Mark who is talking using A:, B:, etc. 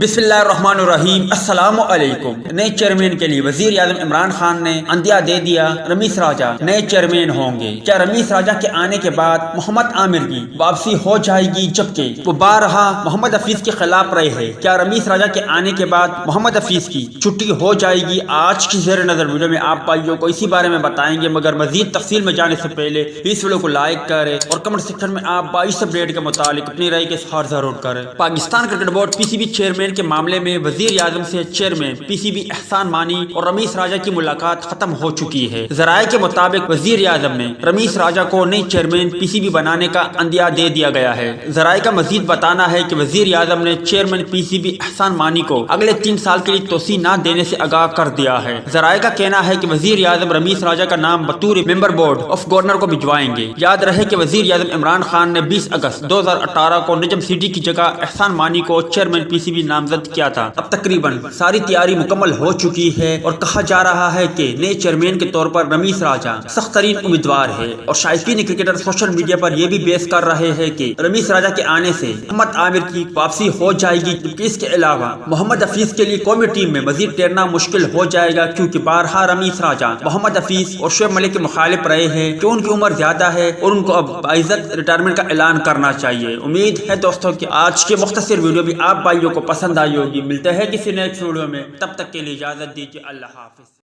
A: بسم اللہ الرحمن الرحیم۔ السلام علیکم۔ نئے چیئرمین کے لیے وزیر اعظم عمران خان نے عندیہ دے دیا، رمیز راجہ نئے چیئرمین ہوں گے۔ کیا رمیز راجہ کے آنے کے بعد محمد عامر کی واپسی ہو جائے گی، جبکہ وہ بارہا محمد حفیظ کے خلاف رہے ہیں؟ کیا رمیز راجہ کے آنے کے بعد محمد حفیظ کی چھٹی ہو جائے گی؟ آج کی زیر نظر ویڈیو میں آپ بھائیوں کو اسی بارے میں بتائیں گے، مگر مزید تفصیل میں جانے سے پہلے اس ویڈیو کو لائک کریں اور کمنٹ سیکشن میں آپ اس اپڈیٹ کے متعلق اپنی رائے کے اظہار ضرور کریں۔ پاکستان کرکٹ بورڈ پی سی بی چیئرمین کے معاملے میں وزیر اعظم سے chairman P C B Ehsan Mani اور رمیز راجہ کی ملاقات ختم ہو چکی ہے۔ ذرائع کے مطابق وزیر اعظم نے رمیز راجہ کو نئی چیئرمین پی سی بی بنانے کا عندیہ دے دیا گیا ہے۔ ذرائع کا مزید بتانا ہے کہ وزیر اعظم نے chairman P C B Ehsan Mani کو اگلے 3 سال کے لیے توسیع نہ دینے سے آگاہ کر دیا ہے۔ ذرائع کا کہنا ہے کہ وزیر اعظم رمیز راجہ کا نام بطور ممبر بورڈ آف گورنر کو بھجوائیں گے۔ یاد رہے کہ وزیر اعظم عمران خان نے 20 اگست 2018 کو نجم سٹی کی جگہ احسان مانی کو چیئرمین پی سی بی نامزد کیا تھا۔ اب تقریباً ساری تیاری مکمل ہو چکی ہے اور کہا جا رہا ہے کہ نئے چیئرمین کے طور پر رمیز راجہ سخت ترین امیدوار ہے، اور شائقین کرکٹر سوشل میڈیا پر یہ بھی بحث کر رہے ہیں کہ رمیز راجہ کے آنے سے محمد عامر کی واپسی ہو جائے گی، جبکہ اس کے علاوہ محمد حفیظ کے لیے قومی ٹیم میں مزید تیرنا مشکل ہو جائے گا، کیونکہ بارہا رمیز راجہ محمد حفیظ اور شعیب ملک کے مخالف رہے ہیں کہ ان کی عمر زیادہ ہے اور ان کو اب باعزت ریٹائرمنٹ کا اعلان کرنا چاہیے۔ امید ہے دوستوں کہ آج کے مختصر ویڈیو بھی آپ بھائیوں کو پسند آئی ہوگی۔ ملتے ہیں کسی نیکسٹ ویڈیو میں، تب تک کے لیے اجازت دیجیے۔ اللہ حافظ۔